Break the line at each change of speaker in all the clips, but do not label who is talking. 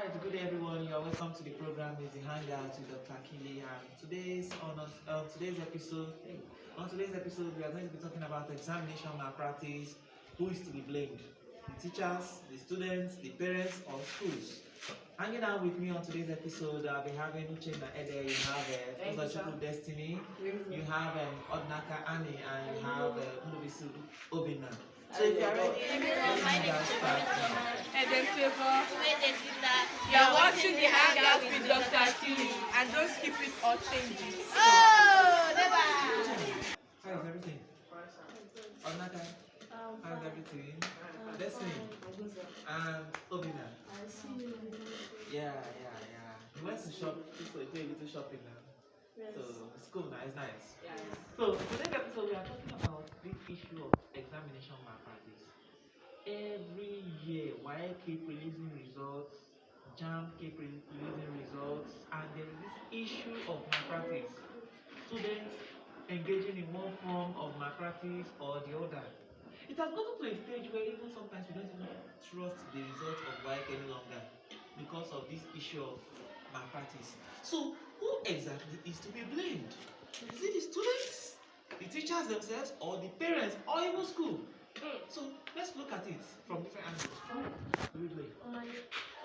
Alright, good day everyone. You are welcome to the program. It's the Hangout with Dr. Akili, and today's episode we are going to be talking about examination malpractice. Who is to be blamed? The teachers, the students, the parents, or schools? Hanging out with me on today's episode, I'll be having Uche na Ede, you have Ozachuku Destiny, you have Odnaka Annie, and you have Nubisu Obina. So if you are ready, let's start.
You are watching the Hangout with Dr. Akili, and don't skip it or change it.
How is everything? Odnaka, how is everything? Destiny and Obina. Yeah. You went to shop, just to do a little shopping now. Yes. So it's cool now, it's nice. Yeah. So today's episode we are talking about the issue of examination malpractice. Every year, YA keep releasing results, JAM keep releasing results, and there is this issue of malpractice. Students engaging in one form of malpractice or the other. It has gotten to a stage where even sometimes we don't even trust the result of YA any longer because of this issue of malpractice. So, who exactly is to be blamed? Is it the students, the teachers themselves, or the parents, or even school? So, let's look at it from different angles. Who will blame?
On my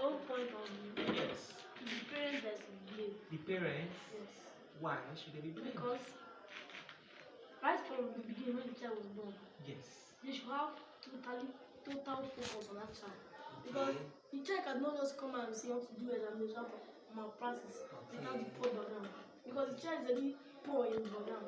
own point of view,
Yes.
the parents that should blame.
The parents?
Yes.
Why should they be blamed?
Because right from the beginning when the child was born,
Yes.
they should have total focus on that child. Because the child cannot just come and say want to do examination for malpractice without the poor background. Because the child is already poor in background.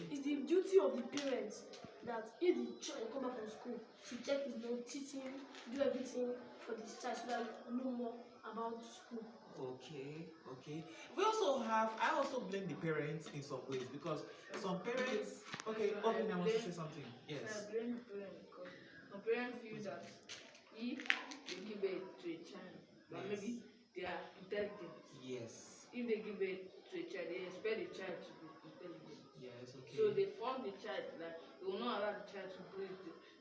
It's the duty of the parents that if the child come back from school, to check his notes, teaching, do everything for the child so that we know more about school.
Okay. I also blame the parents in some ways because some parents. Okay, Obina wants to say something. Yes.
I blame the parents because some parents feel that if they give birth to a child, but maybe they are intelligent.
Yes.
If they give birth to a child, they expect the child to be intelligent.
Yes. Okay.
So they form the child like they will not allow the child to breathe.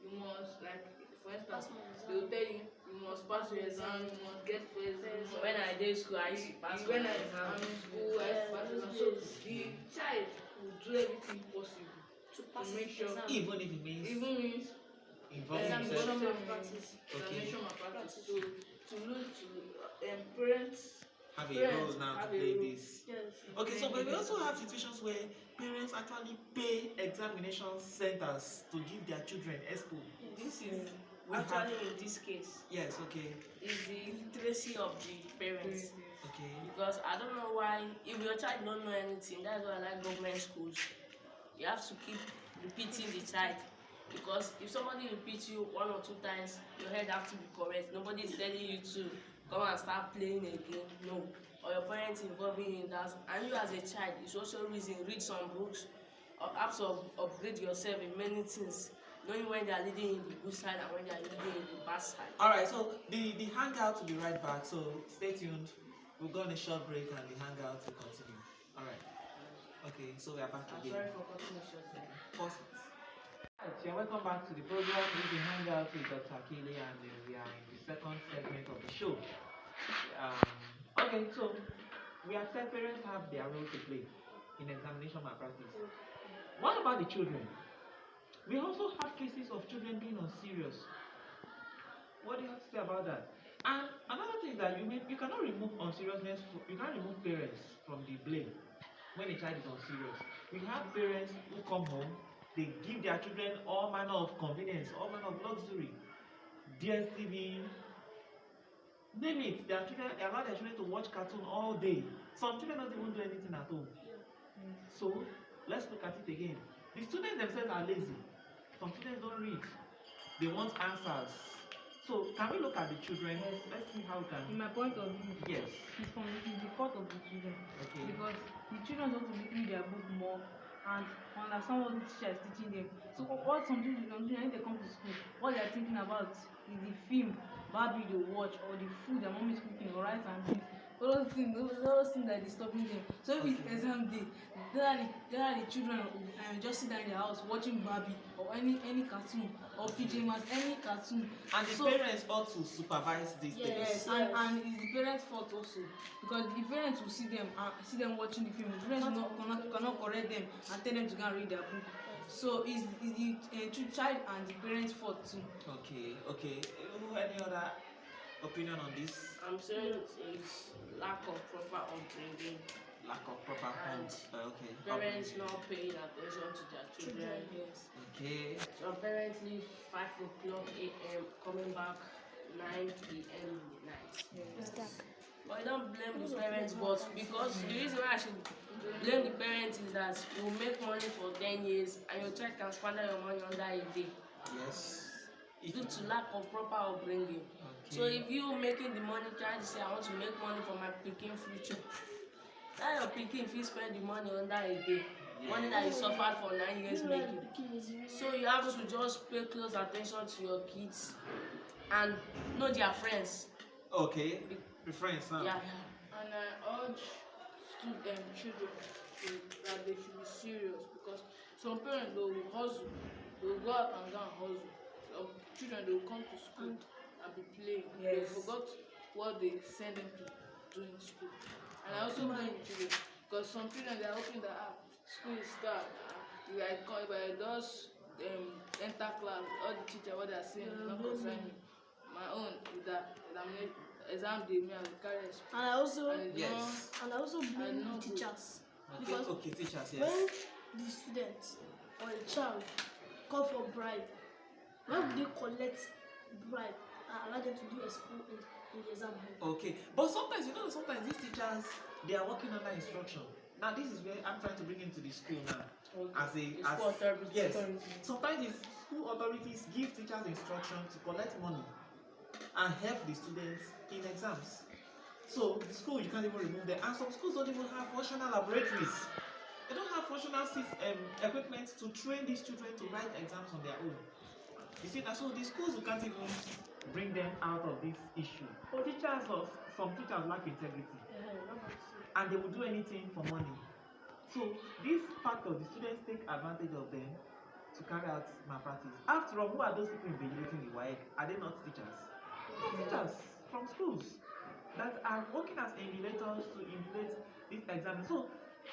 You must like, for instance, they will tell you must pass your exam, you must get first.
When I did school, I used to pass my
When
exam.
I'm in school, I used to pass exam. So the child will do everything possible to make sure,
even if it means involving
examination
himself.
malpractice.
Okay.
Examination malpractice. So to lose to parents
Have a role now to play this.
Yes.
Okay, so but we also have situations where parents actually pay examination centers to give their children expo.
This is actually in this case.
Yes. Okay.
Is the literacy of the parents.
Okay.
Because I don't know why, if your child don't know anything, that's why I like government schools. You have to keep repeating the child. Because if somebody repeats you 1 or 2 times, your head have to be correct. Nobody is telling you to come and start playing again. No. Or your parents involving in that. And you as a child, you should also read some books, or have to upgrade yourself in many things. Knowing when they are leading in the good side and when they are leading in the bad side.
Alright, so the hangout will be right back. So stay tuned. We'll go on a short break and the hangout will continue. Alright. Okay, so we are back again.
Sorry for cutting it short there.
Pause it. Alright, so welcome back to the program. This is the hangout with Dr. Akili, and we are in the second segment of the show. Okay, so we have said parents have their role to play in examination malpractice. What about the children? We also have cases of children being unserious. What do you have to say about that? And another thing is that you cannot remove unseriousness. You can't remove parents from the blame when a child is unserious. We have parents who come home, they give their children all manner of convenience, all manner of luxury, DSTV, name it. They allow their children to watch cartoon all day. Some children don't even do anything at home. So let's look at it again. The students themselves are lazy. Some students don't read. They want answers. So can we look at the children? Let's see how we can.
In my point of view,
Yes.
it's the fault of the children.
Okay.
Because the children don't read their book more and understand what the teacher is teaching them. So what some children when they come to school, what they are thinking about is the film, bad video watch, or the food their mom is cooking, or rice and beans. So all those things that are disturbing them. So if it's exam day, there are the children just sit down in their house watching Barbie or any cartoon or pajamas, any cartoon.
And the parents ought to supervise these things.
Yes, and it's the parents' fault also, because the parents will see them watching the film. The parents cannot correct them and tell them to go and read their book. So it's the child and the parents' fault too.
Okay. Any other opinion on this?
I'm saying it's lack of proper upbringing.
Lack of proper
And parents not paying attention to their children.
Yes.
Okay.
Some parents leave 5 o'clock a.m. coming back 9 p.m. in the night.
Yes.
But I don't blame the parents, but because the reason why I should blame the parents is that you make money for 10 years and your child can squander your money under a day.
Yes.
Due to lack of proper upbringing. So if you making the money trying to say I want to make money for my picking future, that your picking if you spend the money under a day, money that you suffered for 9 years making. So you have to just pay close attention to your kids and know their friends.
Okay. The friends, huh?
Yeah.
And I urge children that they should be serious, because some parents they will hustle, they will go out and go and hustle. Some children they will come to school and be playing. They forgot what they send them to do in school. And I also blame children, because some children they are hoping that school is start. If I just enter class, all the teacher what they are saying is not concern me. My own with that exam day, me I will carry exam.
And I also
Yes.
and I also blame the teachers. Because
Teachers, yes.
when the student or a child call for bribe, why would they collect bribe and allow them to do expo in the exam hall?
Okay, but sometimes these teachers they are working under instruction. Now this is where I'm trying to bring into the school now. Yes. Sometimes school authorities give teachers instruction to collect money and help the students in exams. So the school you can't even remove them, and some schools don't even have functional laboratories. They don't have functional equipment to train these children to write exams on their own. You see, so the schools we can't even bring them out of this issue. So some teachers lack integrity, and they will do anything for money. So this factor, the students take advantage of them to carry out malpractice. After all, who are those people invigilating the WAEC? Are they not teachers? Teachers from schools that are working as invigilators to invigilate this exam. So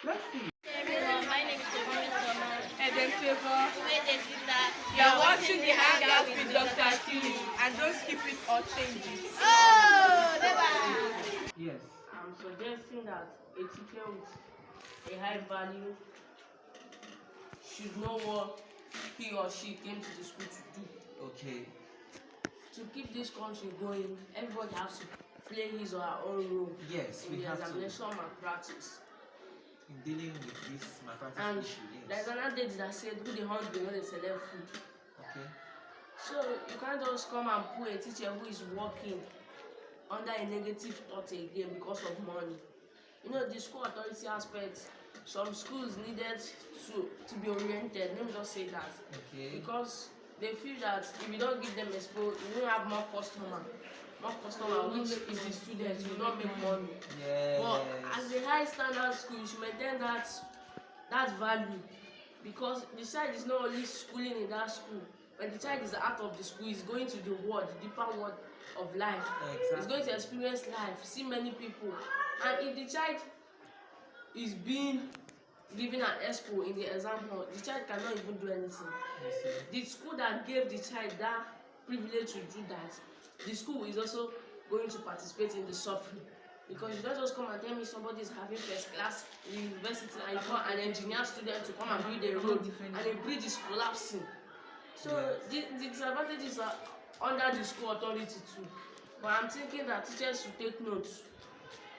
let's see.
Everyone, my name is Thomas.
And then you're watching the Hangout with Dr. Akili, and don't skip it or change it.
Oh, never.
Yes.
I'm suggesting that a teacher with a high value should know what he or she came to the school to do.
Okay.
To keep this country going, everybody has to play his or her own role.
Yes,
in
we
the
have to.
examination malpractice.
In dealing with this malpractice
And
issue,
there's
yes.
another day that said, who the hunt, they know they select food.
Okay.
So you can't just come and put a teacher who is working under a negative thought again because of money. You know, the school authority aspect, some schools needed to be oriented. Let me just say that.
Okay.
Because they feel that if you don't give them expo, you won't have more customer, which is the students, will not make money.
Yeah.
But as a high standard school, you should maintain that value, because the child is not only schooling in that school. When the child is out of the school, he's going to the world, the deeper world of life.
Exactly.
He's going to experience life, see many people. And if the child is being given an expo in the exam hall, the child cannot even do anything. The school that gave the child that privilege to do that, the school is also going to participate in the suffering. Because you don't just come and tell me somebody is having first class in the university and you call an engineer student to come and build a road and a bridge is collapsing. So the disadvantages are under the school authority too. But I'm thinking that teachers should take notes,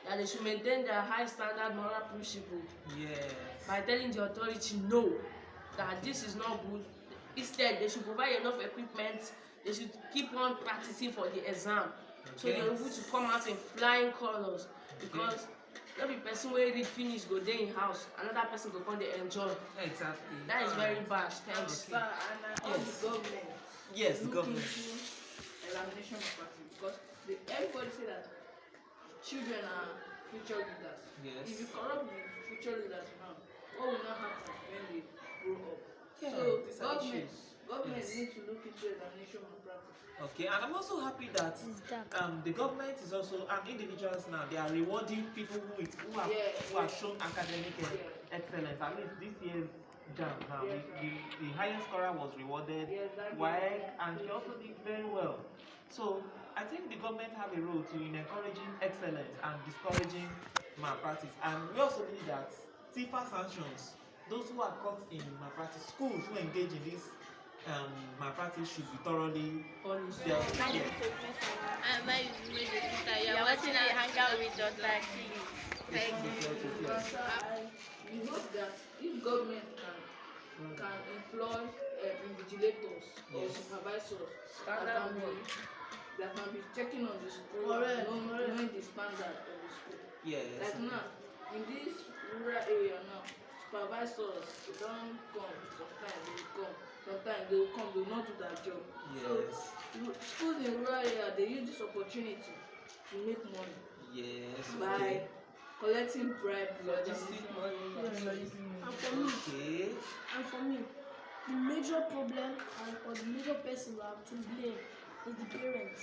that they should maintain their high standard moral principle.
Yes.
By telling the authority no, that this is not good. Instead, they should provide enough equipment. They should keep on practicing for the exam, so they're able to come out in flying colors. Because every person will read finish go day in house, another person go come they enjoy.
Exactly.
That is very bad. Thanks.
Sir, and all the government.
Yes, the
look
government.
into examination malpractice, because everybody say that children are future leaders.
Yes.
If you corrupt the future leaders now, what will not happen when they grow up?
Yeah,
So
these are issues.
government
Yes.
need to look into examination malpractice.
Okay, and I'm also happy that the government is also, and individuals now, they are rewarding people who have shown academic excellence. At least this year's jam now, the highest scorer was rewarded, and he also did very well. So I think the government have a role to in encouraging excellence and discouraging malpractice. And we also believe that stiffer sanctions, those who are caught in malpractice, schools who engage in this malpractice should be thoroughly dealt with.
My name is Zoe Specials. You are watching a Hangout with Dr. Akili. Thank you.
We hope that if government can employ invigilators or supervisors that can be checking on the school and knowing the standard of the school.
Yes.
Like now, in this rural area now, supervisors don't come. Sometimes they will come, they will not do their job.
Yes.
So schools in rural area, they use this opportunity to make money.
Yes.
By collecting bribe, logistic money.
And for me, the major problem or the major person we have to blame is the parents.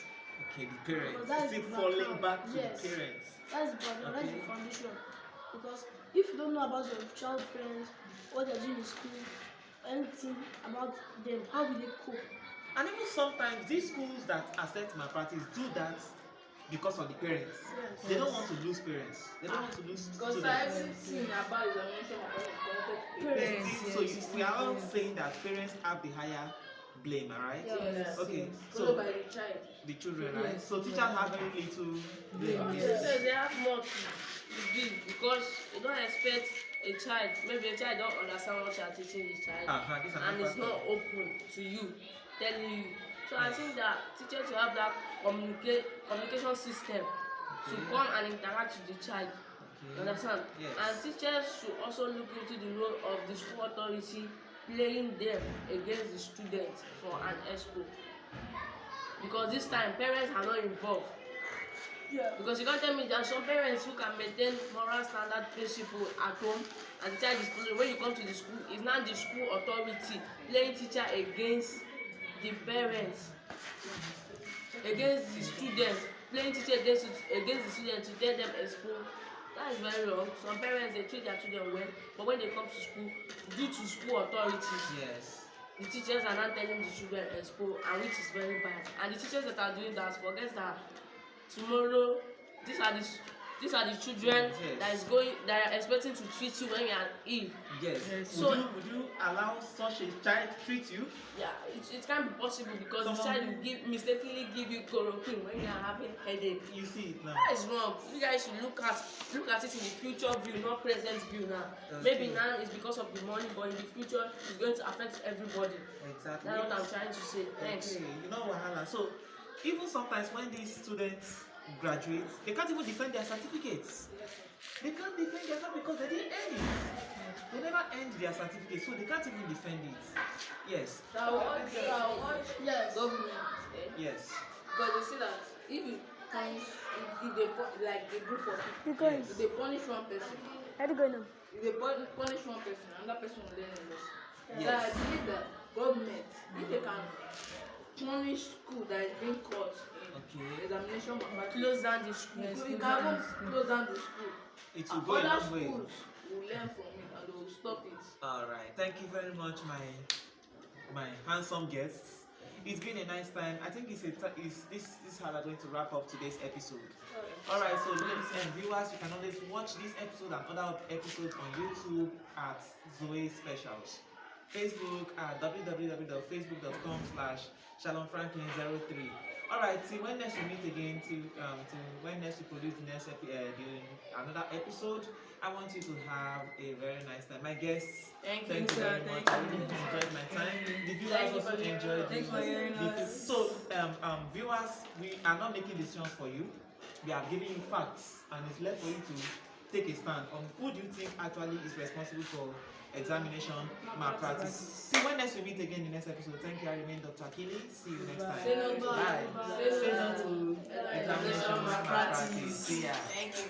Okay, the parents.
That's
Still
the
falling
background.
back to
Yes.
the parents.
That's the problem. That's the foundation. Because if you don't know about your child friends, what they're doing in school, anything about them, how will they cope?
And even sometimes these schools that accept malpractice do that because of the parents.
Yes.
They don't want to lose parents. They don't want to lose
Because
students.
everything about examination malpractice is connected to
Parents.
So we are all saying that parents have the higher blame, alright?
Yes.
Okay,
Followed
so
by the child.
the children, right? So teachers have very little blame.
So they have more to give because you don't expect a child, maybe a child don't understand what you are teaching the child,
This
and it's not open to you, telling you. So I think that teachers should have that communication system to come and interact with the child. You understand?
Yes.
And teachers should also look into the role of the school authority playing them against the students for an expo. Because this time parents are not involved.
Yeah.
Because you can't tell me there are some parents who can maintain moral standard principle at home and the child is following. When you come to the school, it's not the school authority playing teacher against the parents, against the students, playing teacher against the students to tell them expo. That is very wrong. Some parents they treat their children well, but when they come to school, due to school authorities,
Yes.
the teachers are not telling the children expo, and which is very bad. And the teachers that are doing that forget that tomorrow these are the children that are expecting to treat you when you are ill.
Yes.
So
would you allow such a child to treat you?
yeah, it can't be possible because the child will mistakenly give you chloroquine when you are having headache.
You see it now.
That is wrong. You guys should look at it in the future view, not present view now.
Okay.
Maybe now it's because of the money, but in the future it's going to affect everybody.
Exactly.
That's what I'm trying to say. Thanks.
Okay. You know wahala. So even sometimes when these students graduate, they can't even defend their certificates. They can't defend their certificate because they didn't earn it. They never earned their certificate, so they can't even defend it. Yes.
Yes.
Government.
Yes.
Because they say that if you punish, if they like a group of people, if they punish one person, if they punish one person, another person will learn a lesson.
Yes.
So I believe that government, if they can punish school that is being caught in examination malpractice,
Close down the school.
you can even close down the school.
It will go a
Other
long way.
schools will learn from it and they will stop it.
All right. Thank you very much, my handsome guests. It's been a nice time. I think this is how we're going to wrap up today's episode. All right. So ladies and viewers, you can always watch this episode and other episodes on YouTube at Zoe Specials. Facebook at www.facebook.com/ShalomFranklin03. All right, till when next we meet again, till when next we produce the next another episode, I want you to have a very nice time. My guests, thank you very much. I really enjoyed my time. The viewers also enjoyed it. So, viewers, we are not making decisions for you. We are giving you facts, and it's left for you to take a stand on who do you think actually is responsible for examination malpractice. See when next we meet again in the next episode. Thank you. I remain Dr. Akili. See you next time. Bye. Say no to examination malpractice. See ya.
Thank you.